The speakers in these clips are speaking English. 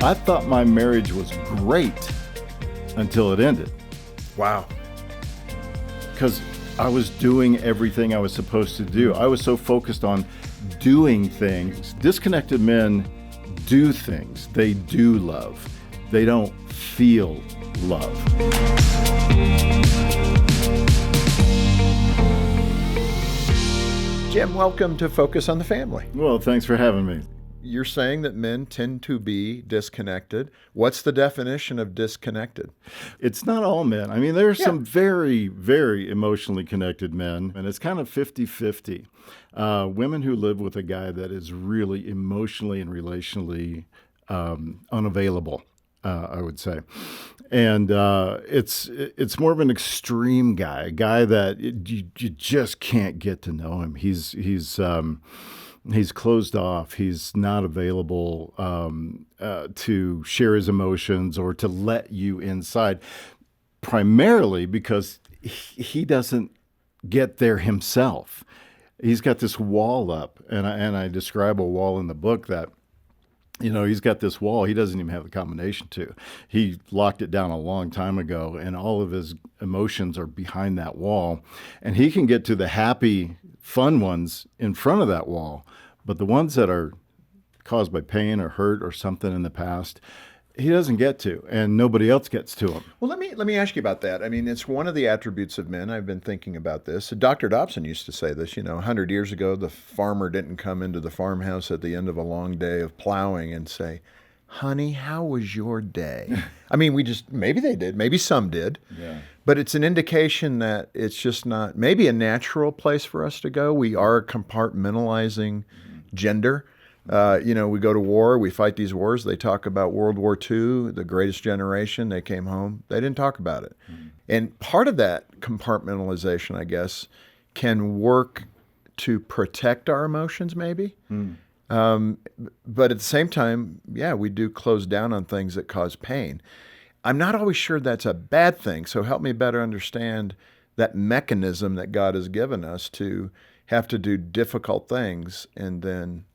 I thought my marriage was great until it ended. Wow. Because I was doing everything I was supposed to do. I was so focused on doing things. Disconnected men do things. They do love. They don't feel love. Jim, welcome to Focus on the Family. Well, thanks for having me. You're saying that men tend to be disconnected. What's the definition of disconnected? It's not all men. I mean, there are some very, very emotionally connected men, and it's kind of 50-50. Women who live with a guy that is really emotionally and relationally unavailable, I would say. And it's more of an extreme guy, a guy that you just can't get to know him. He's closed off. He's not available to share his emotions or to let you inside, primarily because he doesn't get there himself. He's got this wall up, and I describe a wall in the book that, you know, he's got this wall he doesn't even have the combination to. He locked it down a long time ago, and all of his emotions are behind that wall. And he can get to the happy, fun ones in front of that wall, but the ones that are caused by pain or hurt or something in the past, he doesn't get to, and nobody else gets to him. Well, let me ask you about that. I mean, it's one of the attributes of men. I've been thinking about this. Dr. Dobson used to say this, 100 years ago, the farmer didn't come into the farmhouse at the end of a long day of plowing and say, "Honey, how was your day?" I mean, maybe they did, maybe some did. Yeah. But it's an indication that it's just not maybe a natural place for us to go. We are compartmentalizing gender. We go to war, we fight these wars. They talk about World War II, the greatest generation. They came home. They didn't talk about it. Mm-hmm. And part of that compartmentalization, I guess, can work to protect our emotions maybe. But at the same time, we do close down on things that cause pain. I'm not always sure that's a bad thing. So help me better understand that mechanism that God has given us to have to do difficult things and then...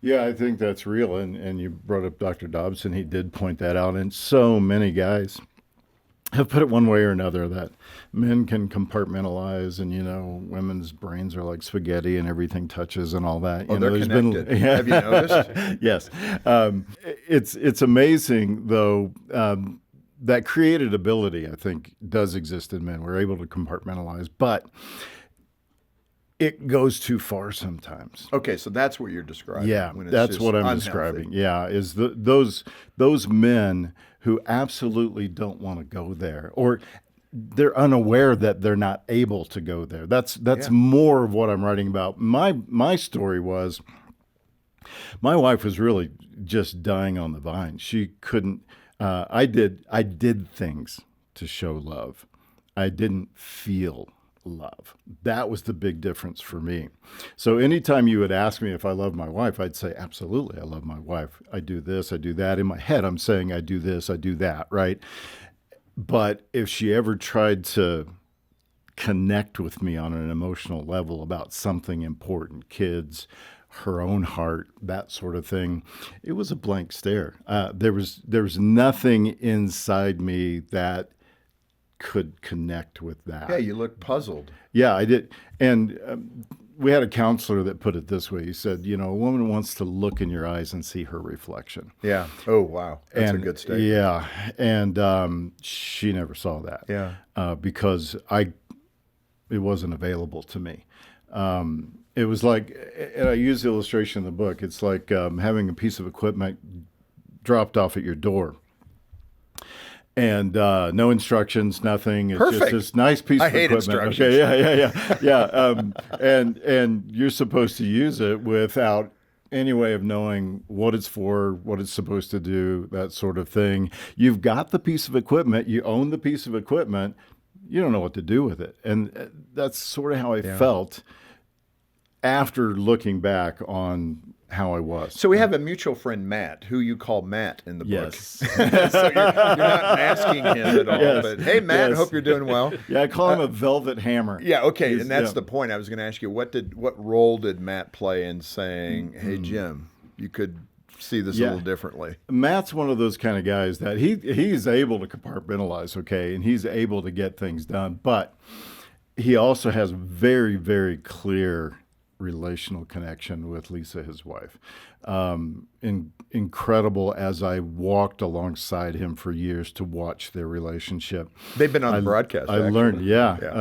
Yeah, I think that's real. And you brought up Dr. Dobson. He did point that out. And so many guys have put it one way or another that men can compartmentalize and, women's brains are like spaghetti and everything touches and all that. They're connected. Have you noticed? Yes. It's amazing, though, that created ability, I think, does exist in men. We're able to compartmentalize, but it goes too far sometimes. Okay, so that's what you're describing. Yeah, when it's that's what I'm unhealthy. describing. Yeah, is those men who absolutely don't want to go there, or they're unaware that they're not able to go there. That's more of what I'm writing about. My story was, my wife was really just dying on the vine. She couldn't. I did things to show love. I didn't feel love. That was the big difference for me. So anytime you would ask me if I love my wife, I'd say, absolutely, I love my wife. I do this, I do that. In my head, I'm saying I do this, I do that, right? But if she ever tried to connect with me on an emotional level about something important, kids, her own heart, that sort of thing, it was a blank stare. There was nothing inside me that could connect with that. Yeah, you look puzzled. Yeah, I did. And we had a counselor that put it this way. He said, a woman wants to look in your eyes and see her reflection. Yeah. Oh, wow. That's a good statement. Yeah. And she never saw that. Yeah. Because it wasn't available to me. It was like, and I use the illustration in the book, it's like having a piece of equipment dropped off at your door. And no instructions, nothing. It's Perfect. just this nice piece of equipment. Instructions. Okay, yeah. And you're supposed to use it without any way of knowing what it's for, what it's supposed to do, that sort of thing. You've got the piece of equipment. You own the piece of equipment. You don't know what to do with it. And that's sort of how I felt after looking back on how I was. So we have a mutual friend, Matt, who you call Matt in the book. Yes. So you're not masking him at all. Yes. But hey, Matt, Yes. hope you're doing well. Yeah, I call him a velvet hammer. Yeah, okay, and that's the point. I was going to ask you, what role did Matt play in saying, hey, Jim, you could see this a little differently. Matt's one of those kind of guys that he's able to compartmentalize, okay, and he's able to get things done, but he also has very, very clear relational connection with Lisa, his wife. Incredible as I walked alongside him for years to watch their relationship. They've been on the broadcast. I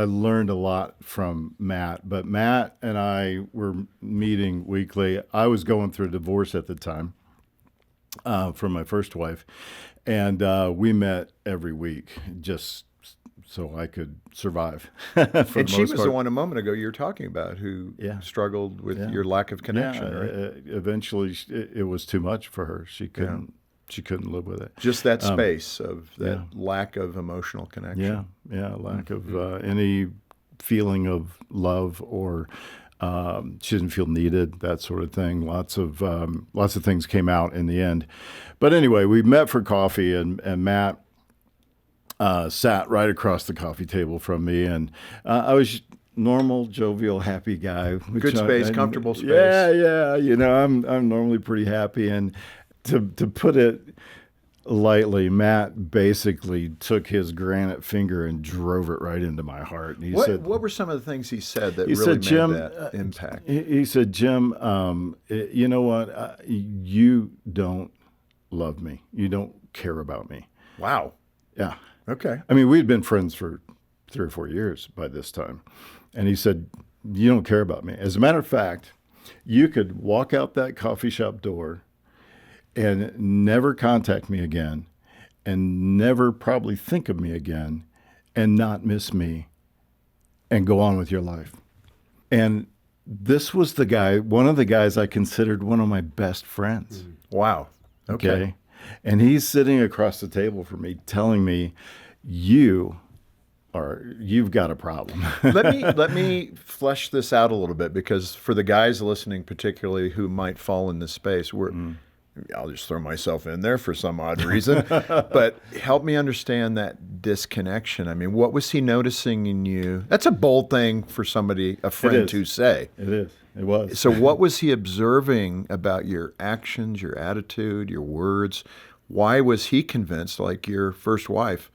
learned a lot from Matt, but Matt and I were meeting weekly. I was going through a divorce at the time from my first wife, and we met every week just so I could survive. And she was the one a moment ago you were talking about who struggled with your lack of connection, right? Eventually, it was too much for her. She couldn't live with it. Just that space of that lack of emotional connection. Lack of any feeling of love, or she didn't feel needed, that sort of thing. Lots of things came out in the end. But anyway, we met for coffee, and Matt sat right across the coffee table from me, and I was normal, jovial, happy guy. Good space, comfortable space. Yeah. I'm normally pretty happy, and to put it lightly, Matt basically took his granite finger and drove it right into my heart. And he said, "What were some of the things he said that really made that impact?" He said, "Jim, you know what? You don't love me. You don't care about me." Wow. Yeah. Okay. I mean, we'd been friends for 3 or 4 years by this time. And he said, "You don't care about me. As a matter of fact, you could walk out that coffee shop door and never contact me again, and never probably think of me again, and not miss me, and go on with your life." And this was one of the guys I considered one of my best friends. Wow. Okay. And he's sitting across the table from me telling me, you've got a problem. Let me flesh this out a little bit, because for the guys listening particularly who might fall in this space, I'll just throw myself in there for some odd reason, but help me understand that disconnection. I mean, what was he noticing in you? That's a bold thing for a friend to say. It is. It was. So what was he observing about your actions, your attitude, your words? Why was he convinced, like your first wife,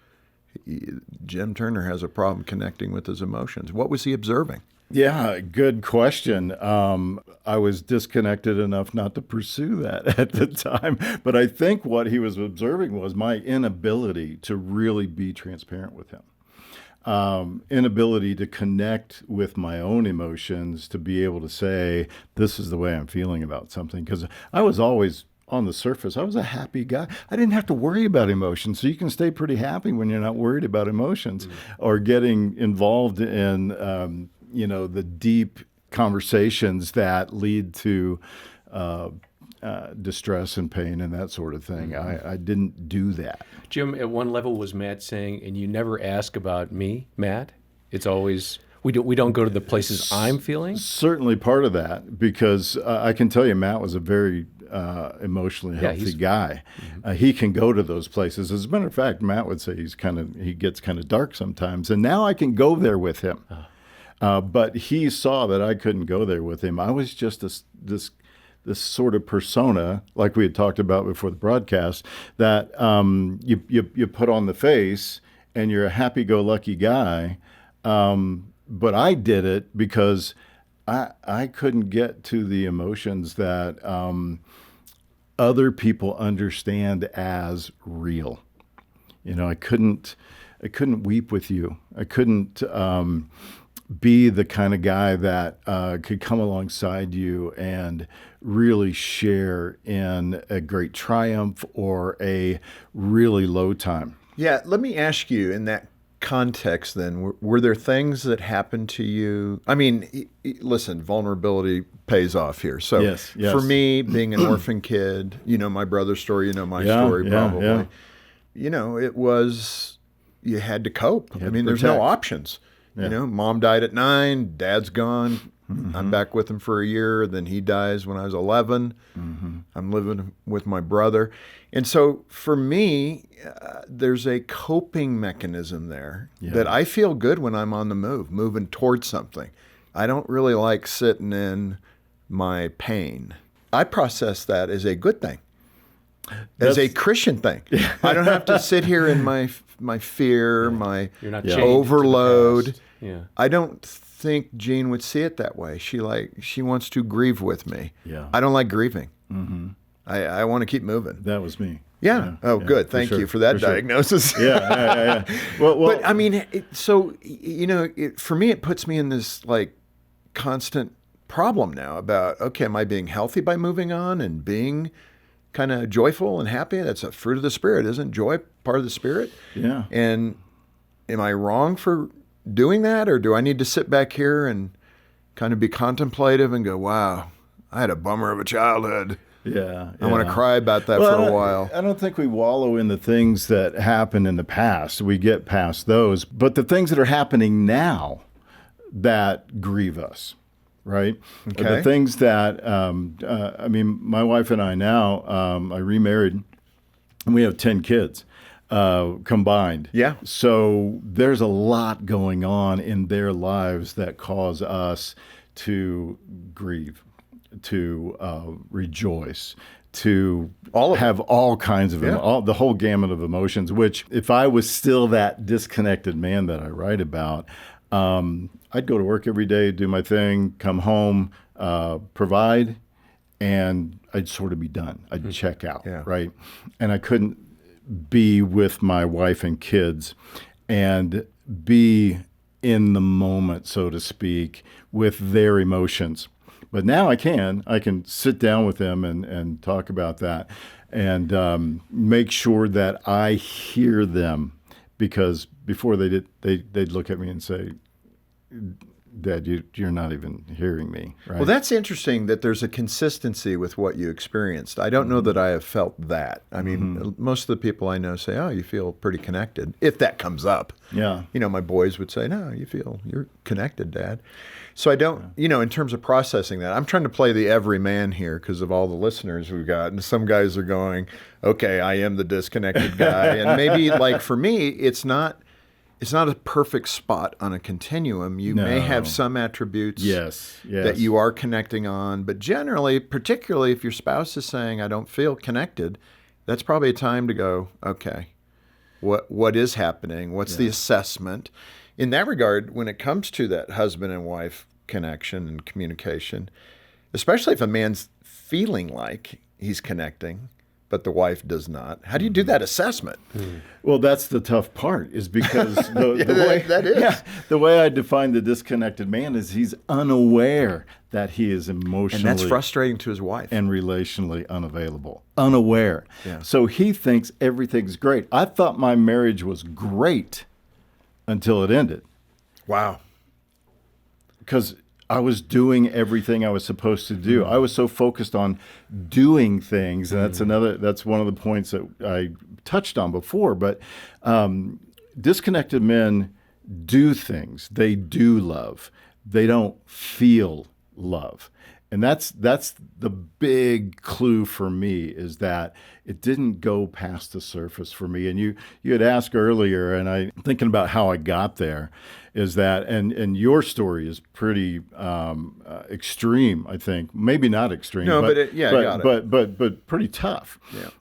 Jim Turner has a problem connecting with his emotions? What was he observing? Yeah, good question. I was disconnected enough not to pursue that at the time. But I think what he was observing was my inability to really be transparent with him. Inability to connect with my own emotions, to be able to say, this is the way I'm feeling about something. Because I was always, on the surface, I was a happy guy. I didn't have to worry about emotions. So you can stay pretty happy when you're not worried about emotions or getting involved in, the deep conversations that lead to distress and pain and that sort of thing. I didn't do that. Jim, at one level was Matt saying, and you never ask about me, Matt? It's always, we don't go to the places I'm feeling? Certainly part of that, because I can tell you Matt was a very emotionally healthy guy. He can go to those places. As a matter of fact, Matt would say he gets kind of dark sometimes, and now I can go there with him. But he saw that I couldn't go there with him. I was just this sort of persona, like we had talked about before the broadcast, that you put on the face, and you're a happy-go-lucky guy. But I did it because I couldn't get to the emotions that other people understand as real. I couldn't weep with you. I couldn't be the kind of guy that could come alongside you and really share in a great triumph or a really low time. Yeah, let me ask you, in that context then, were there things that happened to you? I mean, listen, vulnerability pays off here. So yes. For me, being an orphan kid, my brother's story, my story probably. Yeah. It was, you had to cope. I mean, there's protect. no options. Yeah. Mom died at 9, dad's gone. I'm back with him for a year. Then he dies when I was 11. I'm living with my brother. And so for me, there's a coping mechanism there that I feel good when I'm on the move, moving towards something. I don't really like sitting in my pain. I process that as a good thing. as a That's- Christian thing. I don't have to sit here in my fear, my You're not Yeah. chained to the overload. past. Yeah. I don't think Jean would see it that way. She wants to grieve with me. Yeah. I don't like grieving. I want to keep moving. That was me. Yeah. Oh, good. for Thank sure, you for that sure. diagnosis. Yeah. Well, But I mean, for me, it puts me in this like constant problem now about, okay, am I being healthy by moving on and being kind of joyful and happy? That's a fruit of the Spirit. Isn't joy part of the Spirit? yeah. And am I wrong for doing that? Or do I need to sit back here and kind of be contemplative and go, wow, I had a bummer of a childhood. Yeah. I want to cry about that Well, for a while. I don't think we wallow in the things that happened in the past. We get past those. But the things that are happening now that grieve us, right? Okay. The things that, I mean, my wife and I now, I remarried, and we have 10 kids combined. Yeah. So there's a lot going on in their lives that cause us to grieve, to rejoice, to All of it. have all kinds of Yeah. the whole gamut of emotions. Which, if I was still that disconnected man that I write about, I'd go to work every day, do my thing, come home, provide, and I'd sort of be done. I'd check out, Yeah. right? And I couldn't be with my wife and kids and be in the moment, so to speak, with their emotions. But now I can sit down with them and talk about that and make sure that I hear them, because before they did, they'd look at me and say, Dad, you're not even hearing me, right? Well, that's interesting that there's a consistency with what you experienced. I don't know that I have felt that. I mean, most of the people I know say, oh, you feel pretty connected, if that comes up. Yeah. My boys would say, no, you're connected, Dad. So I don't, in terms of processing that, I'm trying to play the everyman here because of all the listeners we've got. And some guys are going, okay, I am the disconnected guy. And maybe like for me, it's not a perfect spot on a continuum. You may have some attributes Yes. that you are connecting on, but generally, particularly if your spouse is saying, I don't feel connected, that's probably a time to go, okay, what is happening? What's the assessment? In that regard, when it comes to that husband and wife connection and communication, especially if a man's feeling like he's connecting, but the wife does not, how do you do that assessment? Well, that's the tough part, is because the way I define the disconnected man is he's unaware that he is emotionally And that's frustrating to his wife. and relationally unavailable. Unaware. Yeah. So he thinks everything's great. I thought my marriage was great until it ended, Wow. because I was doing everything I was supposed to do. I was so focused on doing things, and that's one of the points that I touched on before. But disconnected men do things. They do love. They don't feel love. And that's the big clue for me, is that it didn't go past the surface for me. And you had asked earlier, and I thinking about how I got there, is that and your story is pretty extreme. I think maybe not extreme. No, but I got it. But pretty tough.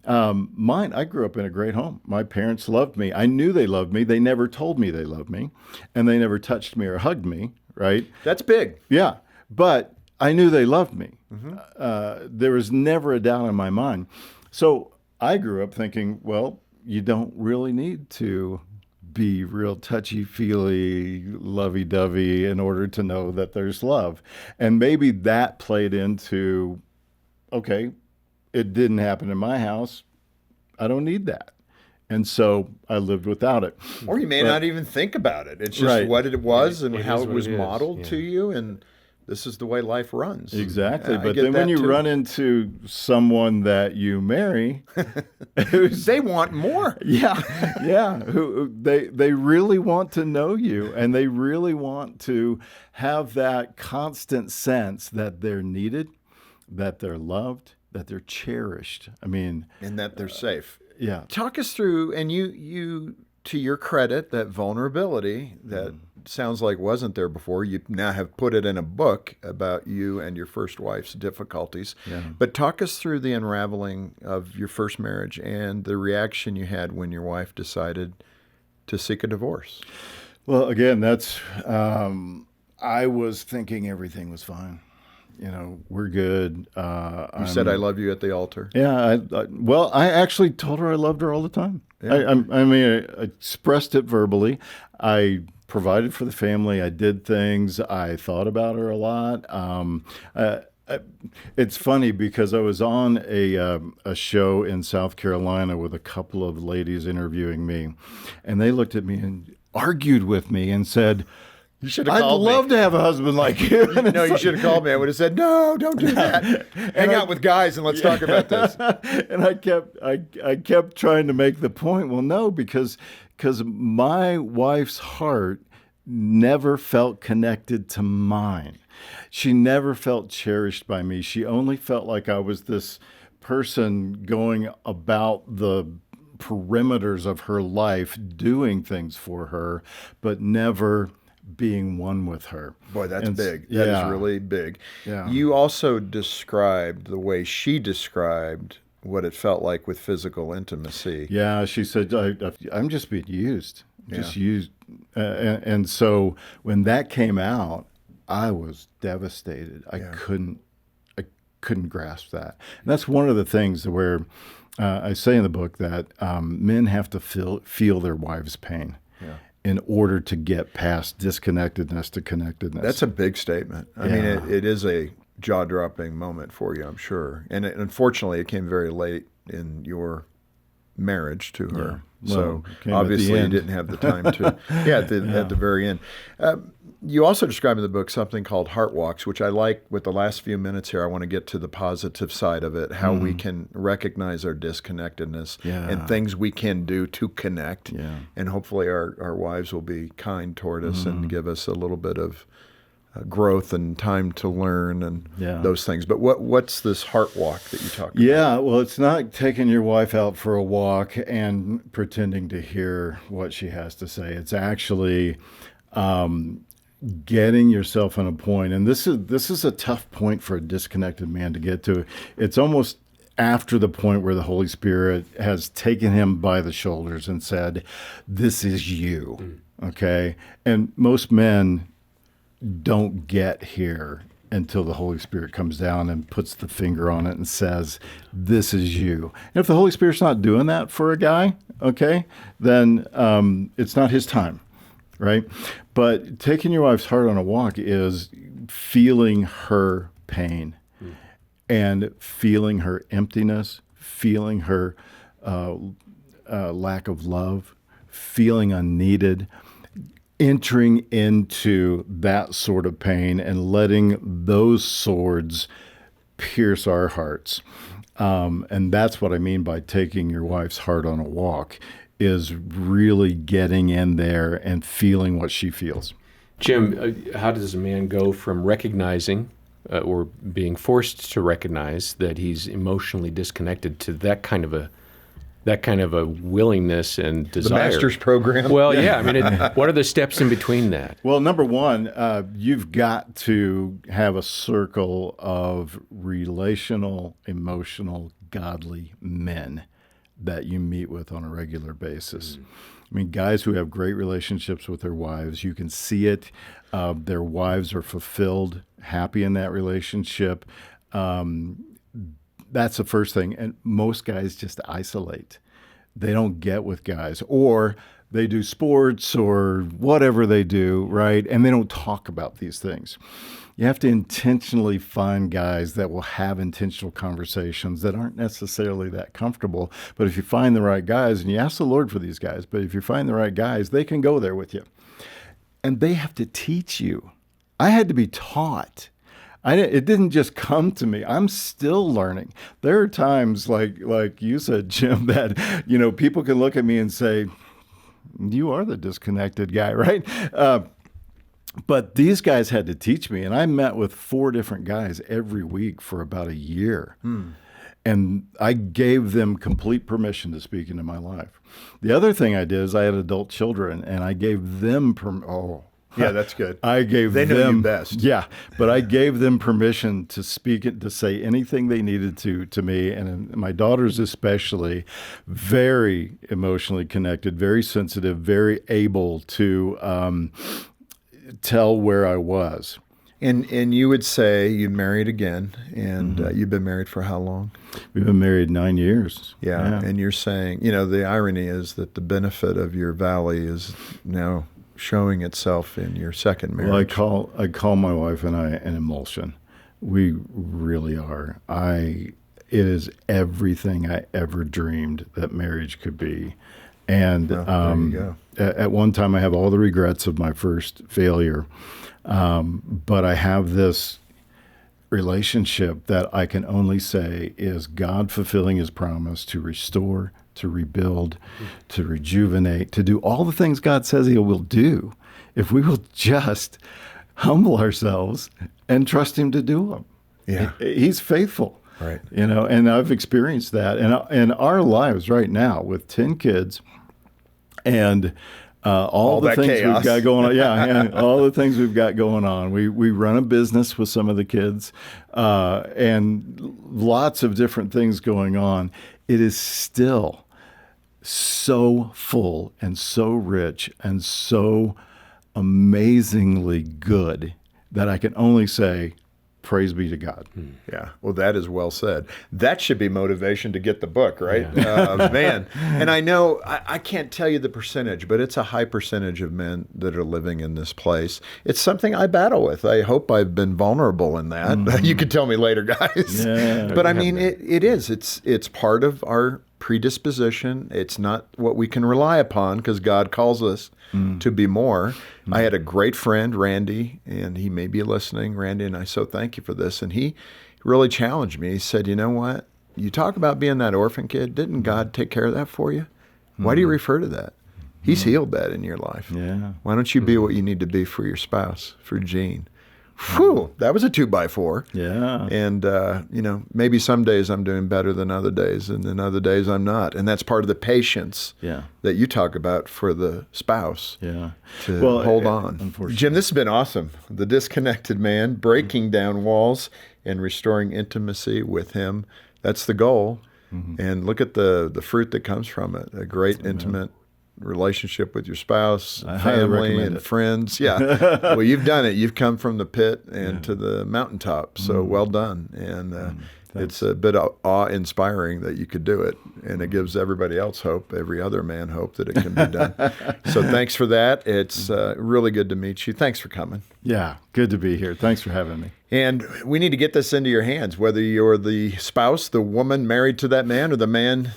Yeah. Mine, I grew up in a great home. My parents loved me. I knew they loved me. They never told me they loved me, and they never touched me or hugged me. Right? That's big. Yeah, but I knew they loved me. There was never a doubt in my mind. So I grew up thinking, well, you don't really need to be real touchy-feely, lovey-dovey in order to know that there's love. And maybe that played into, okay, it didn't happen in my house. I don't need that. And so I lived without it. Or you may not even think about it. It's just Right. what it was and It how is it what was it is. modeled Yeah. to you, and this is the way life runs. Exactly. Yeah, I But get then when that you too. run into someone that you marry, who's They want more. yeah, who they really want to know you, and they really want to have that constant sense that they're needed, that they're loved, that they're cherished. I mean, And that they're safe. yeah. Talk us through, and you to your credit, that vulnerability, that sounds like wasn't there before. You now have put it in a book about you and your first wife's difficulties. Yeah. But talk us through the unraveling of your first marriage and the reaction you had when your wife decided to seek a divorce. Well, again, that's I was thinking everything was fine. We're good. You said I love you at the altar. Yeah. Well, I actually told her I loved her all the time. Yeah. I expressed it verbally. I provided for the family. I did things. I thought about her a lot. It's funny because I was on a show in South Carolina with a couple of ladies interviewing me, and they looked at me and argued with me and said, You should have I'd called love me. to have a husband like you. No, you should have called me. I would have said, no, don't do that. Hang out with guys and let's talk about this. And I kept trying to make the point. Well, no, because my wife's heart never felt connected to mine. She never felt cherished by me. She only felt like I was this person going about the perimeters of her life, doing things for her, but never being one with her. Boy, that's big. Yeah. That is really big. Yeah. You also described the way she described what it felt like with physical intimacy. Yeah, she said, I'm just being used. Just Yeah. used. And so when that came out, I was devastated. I couldn't grasp that. And that's one of the things where I say in the book that men have to feel their wives' pain. Yeah. In order to get past disconnectedness to connectedness. That's a big statement. I mean, it is a jaw-dropping moment for you, I'm sure. And unfortunately, it came very late in your marriage to her. Yeah. So Well, it came obviously at the you end. didn't have the time to. At the very end. You also describe in the book something called heart walks, which I like. With the last few minutes here, I want to get to the positive side of it, how we can recognize our disconnectedness and things we can do to connect. Yeah. And hopefully our wives will be kind toward us and give us a little bit of growth and time to learn and those things. But what's this heart walk that you talk about? Yeah, well, it's not taking your wife out for a walk and pretending to hear what she has to say. It's actually getting yourself on a point, and this is a tough point for a disconnected man to get to. It's almost after the point where the Holy Spirit has taken him by the shoulders and said, "This is you." Okay, and most men don't get here until the Holy Spirit comes down and puts the finger on it and says, "This is you." And if the Holy Spirit's not doing that for a guy, okay, then it's not his time. Right? But taking your wife's heart on a walk is feeling her pain and feeling her emptiness, feeling her lack of love, feeling unneeded, entering into that sort of pain and letting those swords pierce our hearts. And that's what I mean by taking your wife's heart on a walk, is really getting in there and feeling what she feels. Jim, how does a man go from recognizing or being forced to recognize that he's emotionally disconnected to that kind of a willingness and desire? The master's program. Well, yeah. I mean, what are the steps in between that? Well, number one, you've got to have a circle of relational, emotional, godly men that you meet with on a regular basis. I mean, guys who have great relationships with their wives, you can see it. Their wives are fulfilled, happy in that relationship. That's the first thing. And most guys just isolate. They don't get with guys, or they do sports or whatever they do, right? And they don't talk about these things. You have to intentionally find guys that will have intentional conversations that aren't necessarily that comfortable. But if you find the right guys, and you ask the Lord for these guys, but if you find the right guys, they can go there with you. And they have to teach you. I had to be taught. It didn't just come to me. I'm still learning. There are times, like you said, Jim, that people can look at me and say, "You are the disconnected guy," right? But these guys had to teach me, and I met with 4 different guys every week for about a year. And I gave them complete permission to speak into my life. The other thing I did is I had adult children, and I gave them Yeah, that's good. I gave They know them you best. Yeah, but I gave them permission to speak it, to say anything they needed to me, and my daughters especially, very emotionally connected, very sensitive, very able to tell where I was. And you would say you married again, and you've been married for how long? We've been married 9 years. Yeah, and you're saying, the irony is that the benefit of your valley is now showing itself in your second marriage. Well, I call my wife and I an emulsion. We really are. It is everything I ever dreamed that marriage could be. And there you go. At one time, I have all the regrets of my first failure. But I have this relationship that I can only say is God fulfilling his promise to restore, to rebuild, to rejuvenate, to do all the things God says he will do if we will just humble ourselves and trust him to do them. Yeah. He's faithful. Right. And I've experienced that in our lives right now with 10 kids and all the things chaos. we've got going on. Yeah, all the things we've got going on. We run a business with some of the kids and lots of different things going on. It is still so full and so rich and so amazingly good that I can only say, praise be to God. Yeah, well, that is well said. That should be motivation to get the book, right? Yeah. Man, and I know, I can't tell you the percentage, but it's a high percentage of men that are living in this place. It's something I battle with. I hope I've been vulnerable in that. You can tell me later, guys. Yeah. But I mean, it is. It's part of our predisposition. It's not what we can rely upon because God calls us to be more. I had a great friend, Randy, and he may be listening, Randy, and I so thank you for this. And he really challenged me. He said, you know what? You talk about being that orphan kid. Didn't God take care of that for you? Why do you refer to that? He's healed that in your life. Yeah. Why don't you be what you need to be for your spouse, for Jean? Whew, that was a 2x4. Yeah. And, maybe some days I'm doing better than other days, and then other days I'm not. And that's part of the patience that you talk about for the spouse to hold on. Unfortunately. Jim, this has been awesome. The Disconnected Man, breaking down walls and restoring intimacy with him. That's the goal. And look at the fruit that comes from it, a great intimate relationship with your spouse, family, and friends. Yeah. Well, you've done it. You've come from the pit and to the mountaintop. So well done. And it's a bit awe-inspiring that you could do it. And it gives everybody else hope, every other man hope that it can be done. So thanks for that. It's really good to meet you. Thanks for coming. Yeah. Good to be here. Thanks for having me. And we need to get this into your hands, whether you're the spouse, the woman married to that man, or the man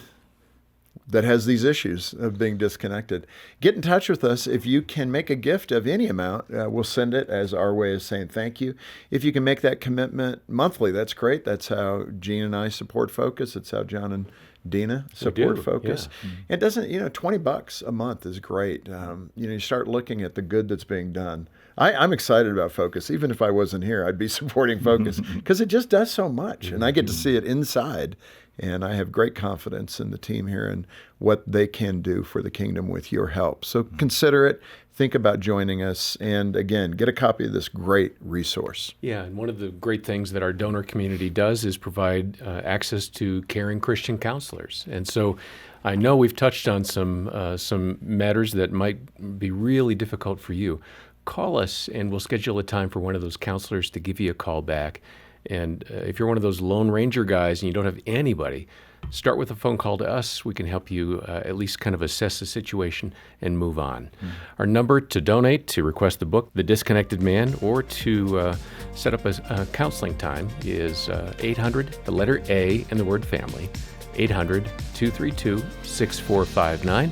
that has these issues of being disconnected. Get in touch with us. If you can make a gift of any amount, we'll send it as our way of saying thank you. If you can make that commitment monthly, that's great. That's how Gene and I support Focus. It's how John and Dina support Focus. It doesn't, $20 a month is great. You start looking at the good that's being done. I'm excited about Focus. Even if I wasn't here, I'd be supporting Focus because it just does so much. And I get to see it inside. And I have great confidence in the team here and what they can do for the kingdom with your help. So consider it. Think about joining us. And again, get a copy of this great resource. Yeah, and one of the great things that our donor community does is provide access to caring Christian counselors. And so I know we've touched on some matters that might be really difficult for you. Call us and we'll schedule a time for one of those counselors to give you a call back. And if you're one of those Lone Ranger guys and you don't have anybody, start with a phone call to us. We can help you at least kind of assess the situation and move on. Our number to donate, to request the book, The Disconnected Man, or to set up a counseling time is 800, the letter A and the word family, 800-232-6459.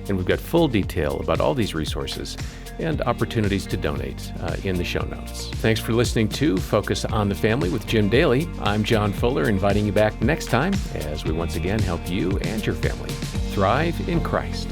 And we've got full detail about all these resources and opportunities to donate in the show notes. Thanks for listening to Focus on the Family with Jim Daly. I'm John Fuller, inviting you back next time as we once again help you and your family thrive in Christ.